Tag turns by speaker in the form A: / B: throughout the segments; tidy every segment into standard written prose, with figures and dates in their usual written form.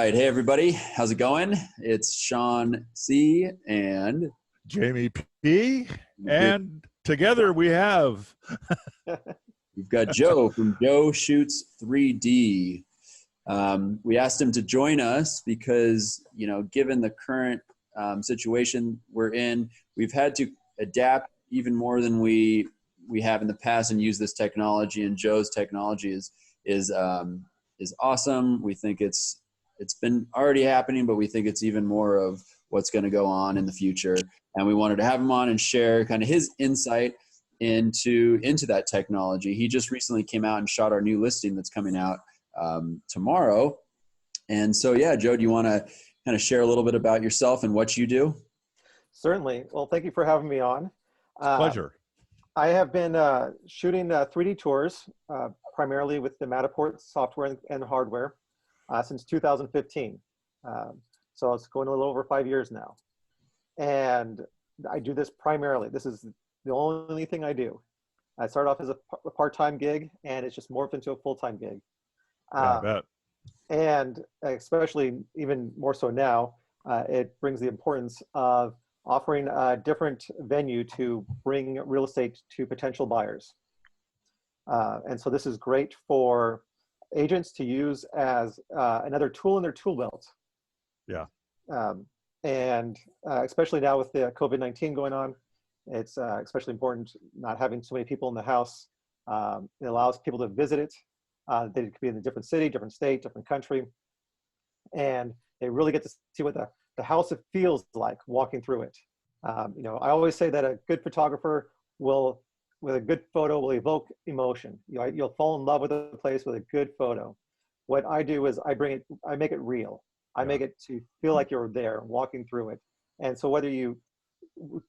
A: right. Hey, everybody. How's it going? It's Shawn C and
B: Jamie P. And together we have
A: we've got Joe from Joe Shoots 3D. We asked him to join us because, given the current situation we're in, we've had to adapt even more than we have in the past and use this technology. And Joe's technology is awesome. We think it's been already happening, but we think it's even more of what's going to go on in the future. And we wanted to have him on and share kind of his insight into that technology. He just recently came out and shot our new listing that's coming out tomorrow. And so, yeah, Joe, do you want to kind of share a little bit about yourself and what you do?
C: Certainly. Well, thank you for having me on.
B: Pleasure.
C: I have been shooting 3D tours, primarily with the Matterport software and hardware, since 2015. So it's going a little over 5 years now. And I do this primarily. This is the only thing I do. I started off as a part-time gig, and it's just morphed into a full-time gig.
B: I bet.
C: And especially even more so now, it brings the importance of offering a different venue to bring real estate to potential buyers. And so this is great for agents to use as another tool in their tool belt.
B: Yeah.
C: And especially now with the COVID-19 going on, it's especially important not having so many people in the house. It allows people to visit it. They could be in a different city, different state, different country. And they really get to see what the house feels like walking through it. I always say that a good photographer with a good photo will evoke emotion. You'll fall in love with a place with a good photo. What I do is I make it real. I make it to feel like you're there walking through it. And so whether you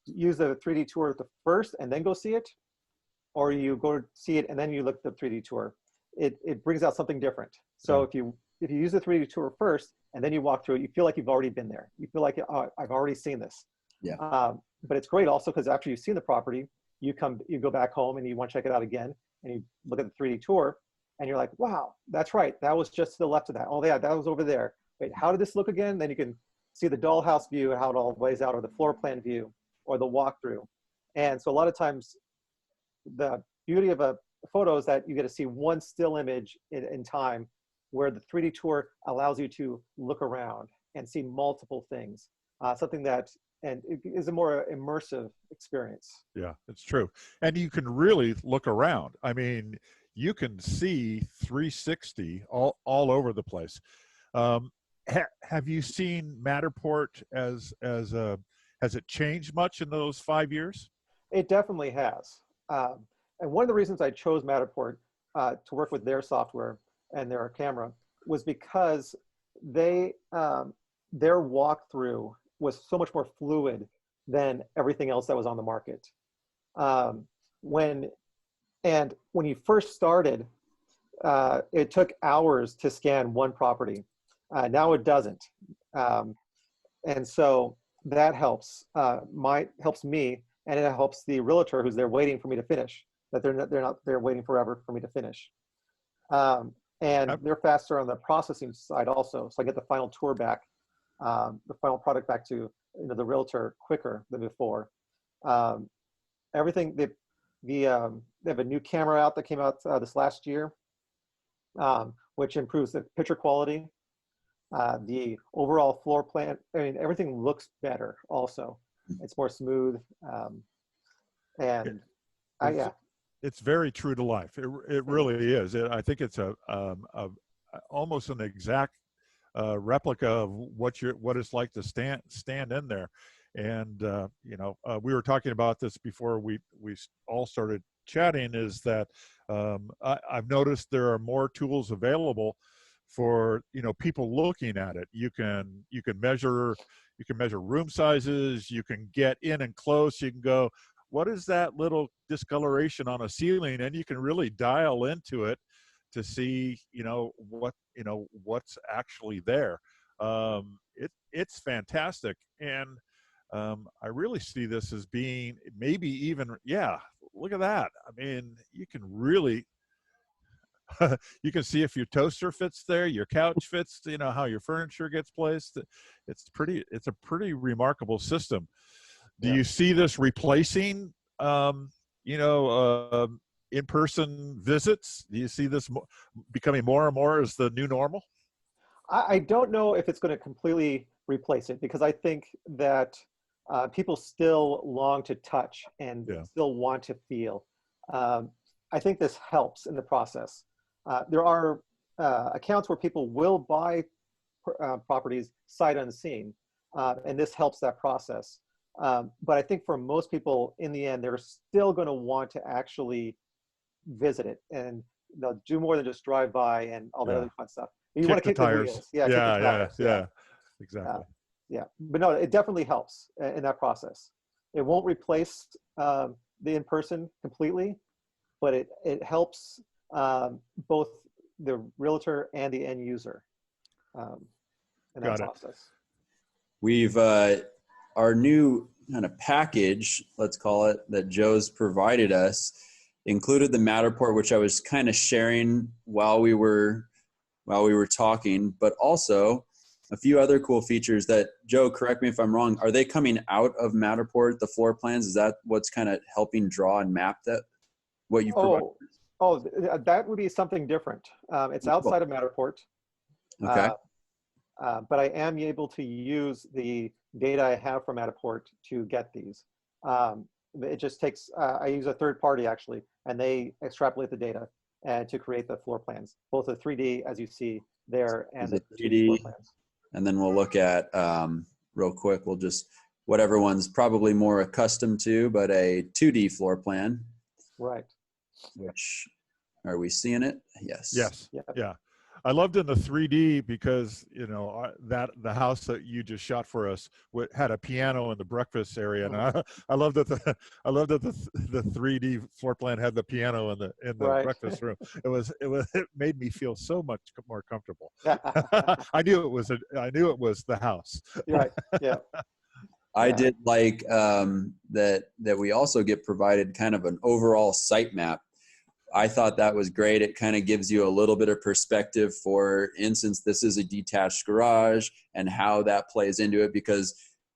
C: use the 3D tour first and then go see it, or you go see it and then you look at the 3D tour, it brings out something different. So if you use the 3D tour first and then you walk through it, you feel like you've already been there. You feel like, oh, I've already seen this.
A: Yeah.
C: But it's great also because after you've seen the property, you go back home and you want to check it out again, and you look at the 3D tour and you're like, wow, that's right. That was just to the left of that. Oh yeah, that was over there. Wait, how did this look again? Then you can see the dollhouse view and how it all lays out, or the floor plan view, or the walkthrough. And so a lot of times the beauty of a photo is that you get to see one still image in time, where the 3D tour allows you to look around and see multiple things. Something that it is a more immersive experience.
B: Yeah, it's true. And you can really look around. I mean, you can see 360 all over the place. Have you seen Matterport has it changed much in those 5 years?
C: It definitely has. And one of the reasons I chose Matterport to work with their software and their camera was because their walkthrough was so much more fluid than everything else that was on the market. When you first started, it took hours to scan one property. Now it doesn't. And so that helps me, and it helps the realtor who's there waiting for me to finish, that they're not there waiting forever for me to finish. And they're faster on the processing side also. So I get the final tour back, the final product back to the realtor quicker than before. Everything, they have a new camera out that came out this last year, which improves the picture quality. The overall floor plan, I mean, everything looks better also. It's more smooth.
B: It's very true to life. It really is. I think it's almost an exact replica of what it's like to stand in there. And we were talking about this before we all started chatting, is that I've noticed there are more tools available for people looking at it. You can measure room sizes, you can get in and close, you can go, what is that little discoloration on a ceiling, and you can really dial into it to see what's actually there. It's fantastic. And I really see this as being maybe even, look at that. I mean, you can really, You can see if your toaster fits there, your couch fits, you know, how your furniture gets placed. It's a pretty remarkable system. Do you see this replacing, you know, in-person visits? Do you see this becoming more and more as the new normal?
C: I don't know if it's going to completely replace it, because I think that people still long to touch and still want to feel. I think this helps in the process. There are accounts where people will buy properties sight unseen, and this helps that process. But I think for most people, in the end, they're still going to want to actually visit it, and they'll do more than just drive by and all that other fun stuff. You want to kick the wheels. Kick the tires.
B: Exactly.
C: But no, it definitely helps in that process. It won't replace the in-person completely, but it helps both the realtor and the end user in that process.
A: We've our new kind of package, let's call it, that Joe's provided us, included the Matterport, which I was kind of sharing while we were talking, but also a few other cool features that, Joe, correct me if I'm wrong, are they coming out of Matterport, the floor plans? Is that what's kind of helping draw and map that, what you provided?
C: Oh, that would be something different. It's outside of Matterport.
A: Okay.
C: But I am able to use the data I have from Matterport to get these. It just takes, I use a third party actually, and they extrapolate the data and to create the floor plans, both the 3D as you see there and the 2D floor plans.
A: And then we'll look at, real quick, we'll just, what everyone's probably more accustomed to, but a 2D floor plan.
C: Right.
A: Which, are we seeing it? Yes.
B: Yes. Yeah. I loved in the 3D because, you know, that the house that you just shot for us had a piano in the breakfast area, and I loved that the 3D floor plan had the piano in the breakfast room. It made me feel so much more comfortable. I knew it was the house.
C: Right. Yeah.
A: I did like that we also get provided kind of an overall site map. I thought that was great. It kind of gives you a little bit of perspective. For instance, this is a detached garage and how that plays into it, because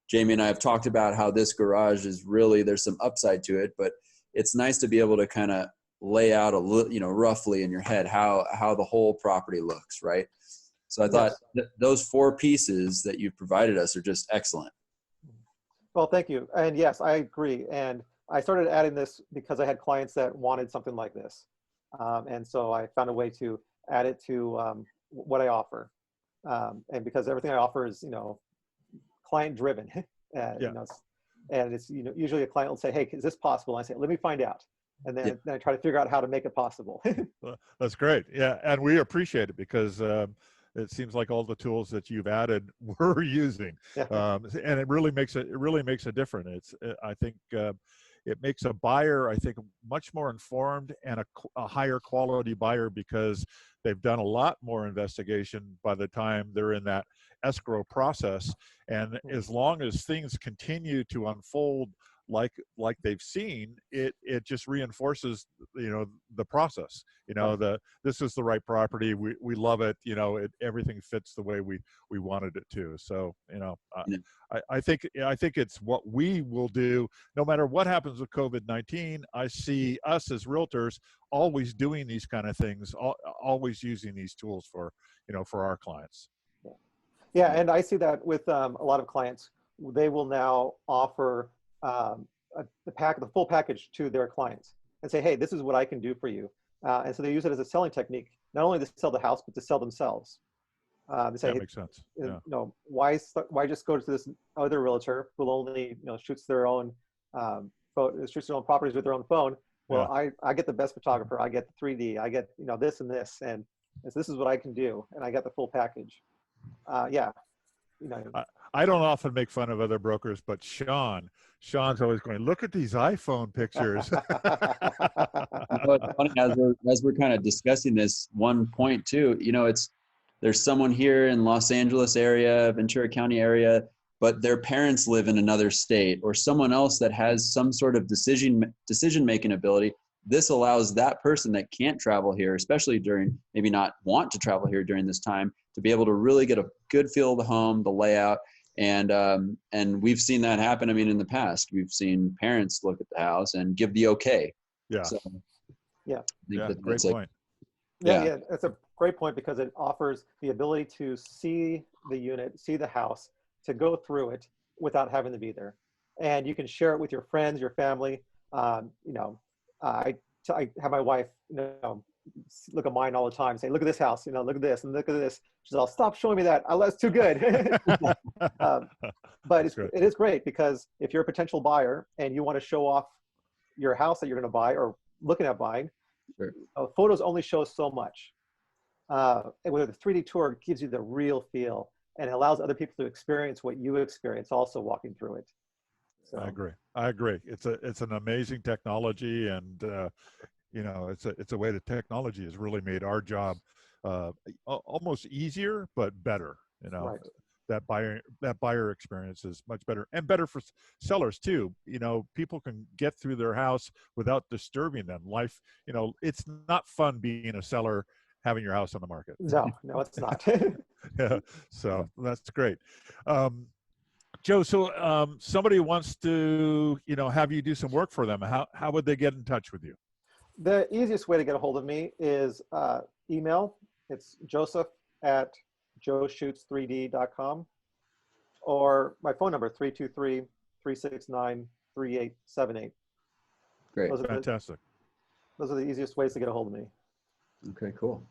A: Jamie and I have talked about how this garage is really, there's some upside to it, but it's nice to be able to kind of lay out a little, you know, roughly in your head how the whole property looks, right? So I thought those 4 pieces that you've provided us are just excellent.
C: Well, thank you. And yes, I agree. And I started adding this because I had clients that wanted something like this. And so I found a way to add it to what I offer. And because everything I offer is, you know, client driven, you know, and it's, you know, usually a client will say, hey, is this possible? And I say, let me find out. And then I try to figure out how to make it possible.
B: Well, that's great. Yeah. And we appreciate it because it seems like all the tools that you've added we're using, and it really makes a difference. I think it makes a buyer, I think, much more informed and a higher quality buyer, because they've done a lot more investigation by the time they're in that escrow process. And as long as things continue to unfold like they've seen, it just reinforces, you know, the process. You know, this is the right property. We love it. You know, everything fits the way we wanted it to. So, you know, I think it's what we will do no matter what happens with COVID-19. I see us as realtors always doing these kind of things, always using these tools for, you know, for our clients.
C: Yeah, and I see that with a lot of clients. They will now offer the full package to their clients and say, hey, this is what I can do for you. And so they use it as a selling technique, not only to sell the house, but to sell themselves. They say,
B: that makes sense.
C: You know, why just go to this other realtor who only, you know, shoots their own properties with their own phone? Well, I get the best photographer. I get the 3D. I get, you know, this and this, and this is what I can do, and I got the full package. You know,
B: I don't often make fun of other brokers, but Shawn's always going, look at these iPhone pictures.
A: You know, it's funny, as we're kind of discussing this one point too, you know, there's someone here in Los Angeles area, Ventura County area, but their parents live in another state, or someone else that has some sort of decision-making ability. this allows that person that can't travel here, especially during, maybe not want to travel here during this time, to be able to really get a good feel of the home, the layout. And we've seen that happen. I mean, in the past, we've seen parents look at the house and give the okay.
B: Yeah.
A: So,
C: yeah.
B: Great point.
C: Yeah, that's a great point, because it offers the ability to see the unit, see the house, to go through it without having to be there. And you can share it with your friends, your family. You know, I have my wife, you know, look at mine all the time, say, look at this house, you know, look at this and look at this. She's all, stop showing me that. Oh, that's too good. But it is great, because if you're a potential buyer and you want to show off your house that you're going to buy or looking at buying,
A: sure.
C: Photos only show so much. And with a 3D tour, it gives you the real feel, and it allows other people to experience what you experience also walking through it. So.
B: I agree. It's an amazing technology, and you know, it's a way that technology has really made our job almost easier but better. You know,
C: right.
B: that buyer experience is much better, and better for sellers too. You know, people can get through their house without disturbing them. Life, you know, it's not fun being a seller having your house on the market.
C: No, it's not.
B: Yeah, so that's great. Joe, so somebody wants to, you know, have you do some work for them. How would they get in touch with you?
C: The easiest way to get a hold of me is email. It's joseph@joeshoots3d.com, or my phone number, 323-369-3878.
A: Great.
B: Fantastic.
C: Those are the easiest ways to get a hold of me.
A: Okay, cool.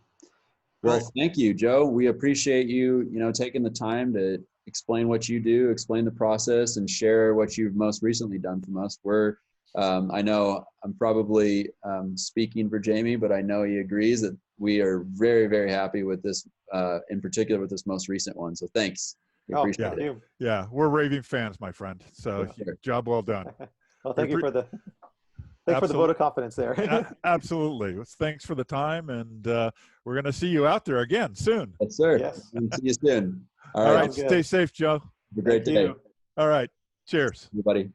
A: Well, thank you, Joe. We appreciate you, you know, taking the time to explain what you do, explain the process, and share what you've most recently done from us. I know I'm probably speaking for Jamie, but I know he agrees that we are very, very happy with this, in particular with this most recent one. So thanks. We appreciate it.
B: Yeah, we're raving fans, my friend. So
A: sure.
B: Job well done.
C: Well, thank you for the vote of confidence there.
B: Absolutely. Thanks for the time, and we're going to see you out there again soon.
A: Yes, sir.
C: Yes.
A: See you soon.
B: All right. Stay safe, Joe.
A: Have a great day.
B: All right. Cheers.
A: Everybody.